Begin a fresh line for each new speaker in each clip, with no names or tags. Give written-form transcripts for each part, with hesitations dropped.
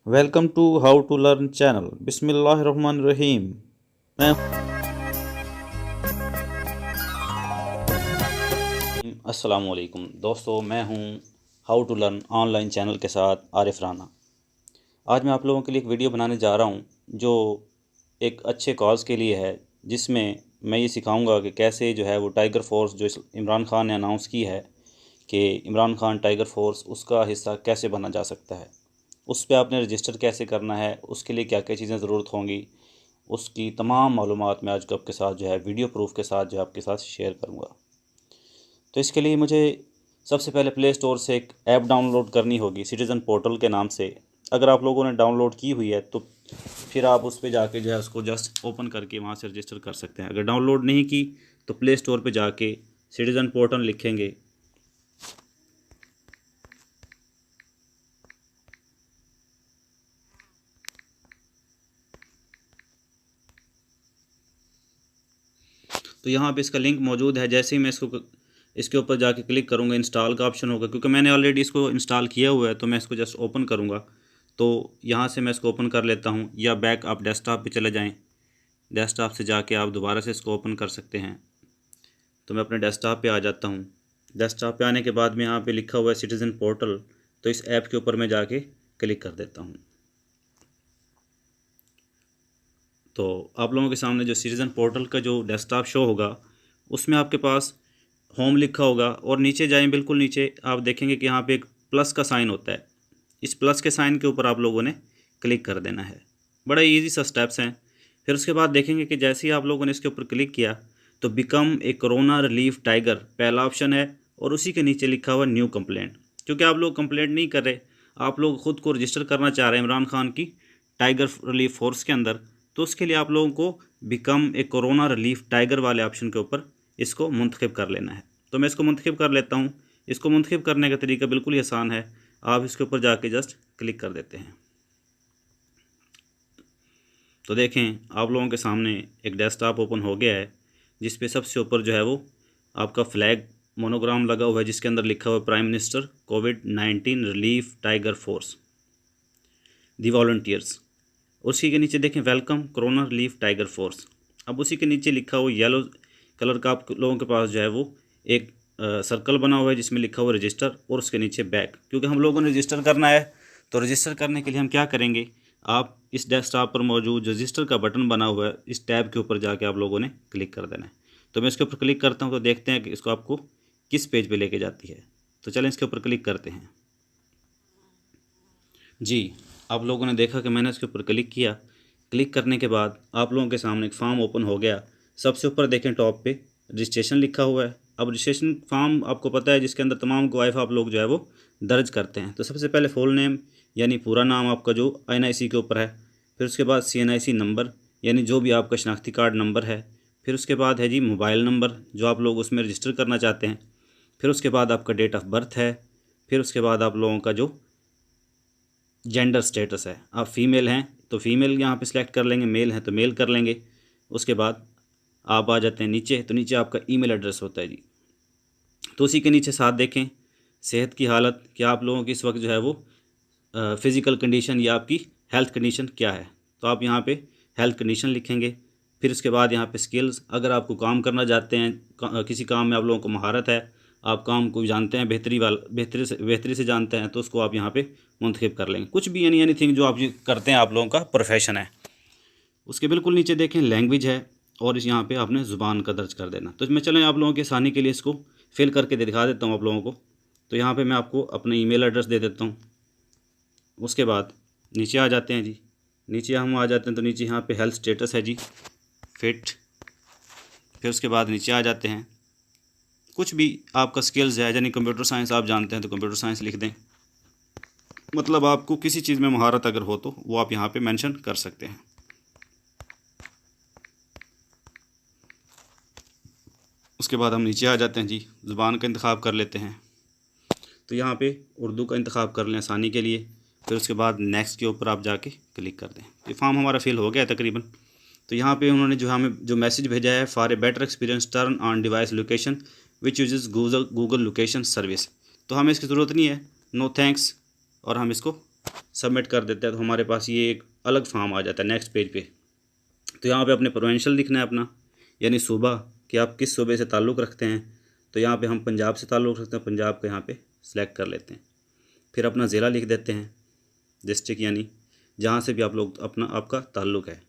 Welcome to how to learn channel. बिस्मिल्लाहिर्रहमानिर्रहीम। मैं अस्सलामुअलैकुम दोस्तों, मैं हूं how to learn online channel के साथ आरिफ राना। आज मैं आप लोगों के लिए एक वीडियो बनाने जा रहा हूं जो एक अच्छे कॉज के लिए है, जिसमें मैं ये सिखाऊंगा कि कैसे जो है वो टाइगर फोर्स जो इमरान खान ने अनाउंस की है कि इमरान खान टाइगर फोर्स, उसका हिस्सा कैसे बना जा सकता है। उस पर आपने रजिस्टर कैसे करना है, उसके लिए क्या क्या चीज़ें ज़रूरत होंगी, उसकी तमाम मालूमात मैं आज आपके साथ जो है वीडियो प्रूफ के साथ जो है आपके साथ शेयर करूँगा। तो इसके लिए मुझे सबसे पहले प्ले स्टोर से एक ऐप डाउनलोड करनी होगी सिटीज़न पोर्टल के नाम से। अगर आप लोगों ने डाउनलोड की हुई है तो फिर आप उस पर जाके जो है उसको जस्ट ओपन करके वहाँ से रजिस्टर कर सकते हैं। अगर डाउनलोड नहीं की तो प्ले स्टोर पे जाके सिटीज़न पोर्टल लिखेंगे, तो यहाँ पे इसका लिंक मौजूद है। जैसे ही मैं इसके ऊपर जाके क्लिक करूँगा, इंस्टॉल का ऑप्शन होगा, क्योंकि मैंने ऑलरेडी इसको इंस्टॉल किया हुआ है तो मैं इसको जस्ट ओपन करूँगा। तो यहाँ से मैं इसको ओपन कर लेता हूँ, या बैक आप डेस्कटॉप पे चले जाएं। डेस्कटॉप से जाके आप दोबारा से इसको ओपन कर सकते हैं। तो मैं अपने डेस्कटॉप पे आ जाता हूँ। डेस्कटॉप पे आने के बाद में यहाँ पे लिखा हुआ है सिटीज़न पोर्टल, तो इस ऐप के ऊपर मैं जाके क्लिक कर देता हूँ। तो आप लोगों के सामने जो सिटीज़न पोर्टल का जो डेस्कटॉप शो होगा, उसमें आपके पास होम लिखा होगा, और नीचे जाएं, बिल्कुल नीचे आप देखेंगे कि यहाँ पे एक प्लस का साइन होता है। इस प्लस के साइन के ऊपर आप लोगों ने क्लिक कर देना है। बड़ा इजी सा स्टेप्स हैं। फिर उसके बाद देखेंगे कि जैसे ही आप लोगों ने इसके ऊपर क्लिक किया तो become a corona relief tiger पहला ऑप्शन है, और उसी के नीचे लिखा हुआ न्यू कंप्लेंट। क्योंकि आप लोग कंप्लेंट नहीं कर रहे, आप लोग ख़ुद को रजिस्टर करना चाह रहे हैं इमरान खान की टाइगर रिलीफ फोर्स के अंदर, तो उसके लिए आप लोगों को become a corona relief tiger वाले ऑप्शन के ऊपर इसको मुंतखब कर लेना है। तो मैं इसको मुंतखब कर लेता हूँ। इसको मुंतखब करने का तरीका बिल्कुल ही आसान है। आप इसके ऊपर जाके जस्ट क्लिक कर देते हैं। तो देखें, आप लोगों के सामने एक डेस्कटॉप ओपन हो गया है, जिस पे सबसे ऊपर जो है वो आपका फ्लैग मोनोग्राम लगा हुआ है, जिसके अंदर लिखा हुआ है प्राइम मिनिस्टर कोविड-19 रिलीफ टाइगर फोर्स दी वॉलंटियर्स। उसी के नीचे देखें welcome corona relief tiger force. अब उसी के नीचे लिखा हुआ येलो कलर का आप लोगों के पास जो है वो एक सर्कल बना हुआ है, जिसमें लिखा हुआ रजिस्टर, और उसके नीचे बैक। क्योंकि हम लोगों ने रजिस्टर करना है, तो रजिस्टर करने के लिए हम क्या करेंगे, आप इस डेस्कटॉप पर मौजूद रजिस्टर का बटन बना हुआ है, इस टैब के ऊपर जाके आप लोगों ने क्लिक कर देना है। तो मैं इसके ऊपर क्लिक करता हूँ, तो देखते हैं कि इसको आपको किस पेज पे लेके जाती है। तो चलें इसके ऊपर क्लिक करते हैं। जी, आप लोगों ने देखा कि मैंने इसके ऊपर क्लिक किया। क्लिक करने के बाद आप लोगों के सामने एक फॉर्म ओपन हो गया। सबसे ऊपर देखें टॉप पे रजिस्ट्रेशन लिखा हुआ है। अब रजिस्ट्रेशन फॉर्म आपको पता है, जिसके अंदर तमाम गवाइफ आप लोग जो है वो दर्ज करते हैं। तो सबसे पहले फुल नेम यानी पूरा नाम आपका जो NIC के ऊपर है, फिर उसके बाद CNIC नंबर यानी जो भी आपका शनाख्ती कार्ड नंबर है, फिर उसके बाद है जी मोबाइल नंबर जो आप लोग उसमें रजिस्टर करना चाहते हैं, फिर उसके बाद आपका डेट ऑफ बर्थ है, फिर उसके बाद आप लोगों का जो जेंडर स्टेटस है, आप फीमेल हैं तो फीमेल यहाँ पे सिलेक्ट कर लेंगे, मेल हैं तो मेल कर लेंगे। उसके बाद आप आ जाते हैं नीचे, तो नीचे आपका ईमेल एड्रेस होता है जी। तो उसी के नीचे साथ देखें सेहत की हालत, क्या आप लोगों की इस वक्त जो है वो फ़िज़िकल कंडीशन या आपकी हेल्थ कंडीशन क्या है। तो आप यहाँ पे हेल्थ कंडीशन लिखेंगे। फिर उसके बाद यहाँ पे स्किल्स, अगर आपको काम करना चाहते हैं, किसी काम में आप लोगों को महारत है, आप काम को जानते हैं, बेहतरी से जानते हैं, तो उसको आप यहाँ पे मुंतखब कर लेंगे। कुछ भी यानी एनीथिंग जो आप करते हैं, आप लोगों का प्रोफेशन है। उसके बिल्कुल नीचे देखें लैंग्वेज है, और इस यहाँ पे आपने ज़ुबान का दर्ज कर देना। तो इसमें चलें आप लोगों की आसानी के लिए इसको फिल करके दिखा देता हूँ आप लोगों को। तो यहाँ पे मैं आपको अपना ईमेल एड्रेस दे देता हूँ। उसके बाद नीचे आ जाते हैं जी। नीचे हम आ जाते हैं तो नीचे यहाँ पे हेल्थ स्टेटस है जी, फिट। फिर उसके बाद नीचे आ जाते हैं, कुछ भी आपका स्किल्स है, यानी कंप्यूटर साइंस आप जानते हैं तो कंप्यूटर साइंस लिख दें। मतलब आपको किसी चीज़ में महारत अगर हो तो वो आप यहाँ पे मेंशन कर सकते हैं। उसके बाद हम नीचे आ जाते हैं जी, ज़ुबान का इंतखाब कर लेते हैं। तो यहाँ पे उर्दू का इंतखाब कर लें आसानी के लिए। फिर उसके बाद नेक्स्ट के ऊपर आप जाके क्लिक कर दें। तो फॉर्म हमारा फिल हो गया है तकरीबन। तो यहाँ पे उन्होंने जो हमें जो मैसेज भेजा है, for a better experience turn on device location which uses Google location service. तो हमें इसकी ज़रूरत नहीं है, नो थैंक्स, और हम इसको सबमिट कर देते हैं तो हमारे पास ये एक अलग फॉर्म आ जाता है नेक्स्ट पेज पे। तो यहाँ पे अपने प्रोविंशियल लिखना है अपना, यानी सूबा कि आप किस सूबे से ताल्लुक़ रखते हैं। तो यहाँ पे हम पंजाब से ताल्लुक़ रखते हैं, पंजाब का यहाँ पे सिलेक्ट कर लेते हैं। फिर अपना ज़िला लिख देते हैं, डिस्ट्रिक्ट यानी जहाँ से भी आप लोग अपना आपका ताल्लुक़ है।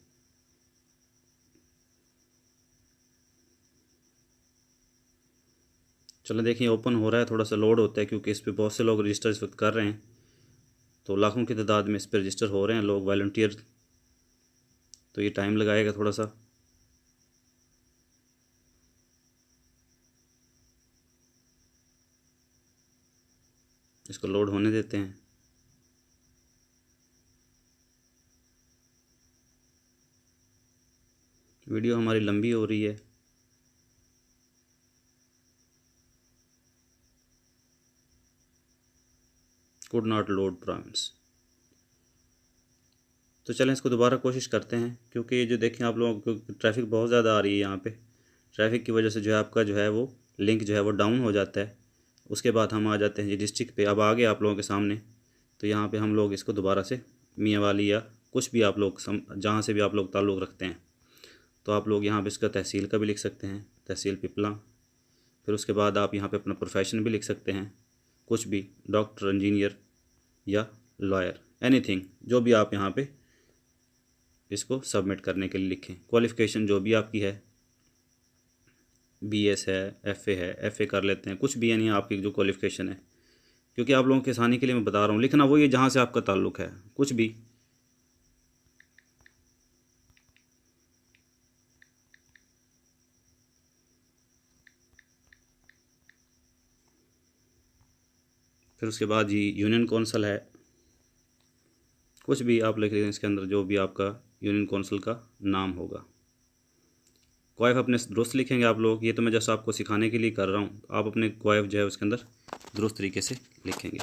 चलो देखिए ओपन हो रहा है, थोड़ा सा लोड होता है क्योंकि इस पर बहुत से लोग रजिस्टर इस वक्त कर रहे हैं। तो लाखों की तादाद में इस पर रजिस्टर हो रहे हैं लोग वॉलंटियर, तो ये टाइम लगाएगा थोड़ा सा। इसको लोड होने देते हैं। वीडियो हमारी लंबी हो रही है। Could not load promise. तो चलें इसको दोबारा कोशिश करते हैं, क्योंकि ये जो देखें आप लोगों को ट्रैफिक बहुत ज़्यादा आ रही है यहाँ पे। ट्रैफिक की वजह से जो है आपका जो है वो लिंक जो है वो डाउन हो जाता है। उसके बाद हम आ जाते हैं जी डिस्ट्रिक्ट पे। अब आ गए आप लोगों के सामने। तो यहाँ पे हम लोग इसको दोबारा से मियाँ वाली या कुछ भी आप लोग जहाँ से भी आप लोग ताल्लुक़ रखते हैं, तो आप लोग यहाँ पे इसका तहसील का भी लिख सकते हैं, तहसील पिपला। फिर उसके बाद आप यहाँ पे अपना प्रोफेशन भी लिख सकते हैं, कुछ भी, डॉक्टर, इंजीनियर या लॉयर, एनीथिंग, जो भी आप यहाँ पे इसको सबमिट करने के लिए लिखें। क्वालिफ़िकेशन जो भी आपकी है, BS है, FA है, FA कर लेते हैं, कुछ भी, यानी आपकी जो क्वालिफ़िकेशन है। क्योंकि आप लोगों की आसानी के लिए मैं बता रहा हूँ, लिखना वही है जहाँ से आपका ताल्लुक़ है, कुछ भी। फिर उसके बाद जी यूनियन कौंसिल है, कुछ भी आप लिख लें इसके अंदर, जो भी आपका यूनियन कौंसिल का नाम होगा। क्वाइफ अपने दुरुस्त लिखेंगे आप लोग, ये तो मैं जैसा आपको सिखाने के लिए कर रहा हूँ, आप अपने क्वाइफ जो है उसके अंदर दुरुस्त तरीके से लिखेंगे।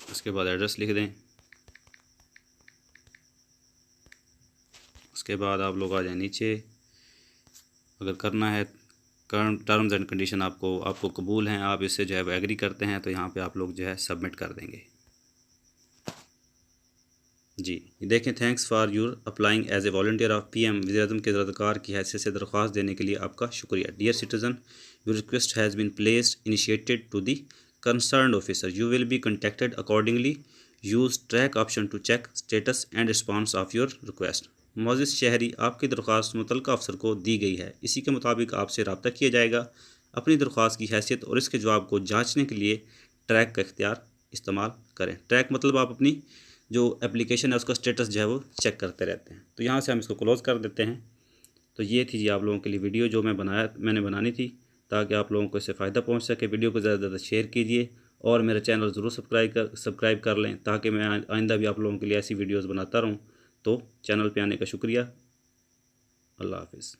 उसके बाद एड्रेस लिख दें। उसके बाद आप लोग आ जाए नीचे, अगर करना है टर्म्स एंड कंडीशन आपको कबूल हैं, आप इससे जो है एग्री करते हैं, तो यहाँ पे आप लोग जो है सबमिट कर देंगे जी। देखें, thanks for your applying as a volunteer of PM वज़ीर-ए-आज़म के ज़रकार की हैसियत से दरख्वास्त देने के लिए आपका शुक्रिया। Dear citizen, your request has been placed initiated to the concerned officer, you will be contacted accordingly, use track option to check status and response of your request. मोअज़्ज़िज़ शहरी, आपकी दरख्वास्त मुतल्लिक़ा अफसर को दी गई है, इसी के मुताबिक आपसे रब्ता किया जाएगा। अपनी दरख्वास्त की हैसियत और इसके जवाब को जाँचने के लिए ट्रैक का इख्तियार इस्तेमाल करें। ट्रैक मतलब आप अपनी जो एप्लीकेशन है उसका स्टेटस जो है वो चेक करते रहते हैं। तो यहाँ से हम इसको क्लोज़ कर देते हैं। तो ये थी जी आप लोगों के लिए वीडियो जो मैंने बनानी थी, ताकि आप लोगों को इससे फ़ायदा पहुँच सके। वीडियो को ज़्यादा से ज़्यादा शेयर कीजिए और मेरा चैनल ज़रूर सब्सक्राइब कर लें, ताकि मैं आइंदा भी आप लोगों के लिए ऐसी वीडियोज़ बनाता रहूँ। तो चैनल पर आने का शुक्रिया। अल्लाह हाफिज़।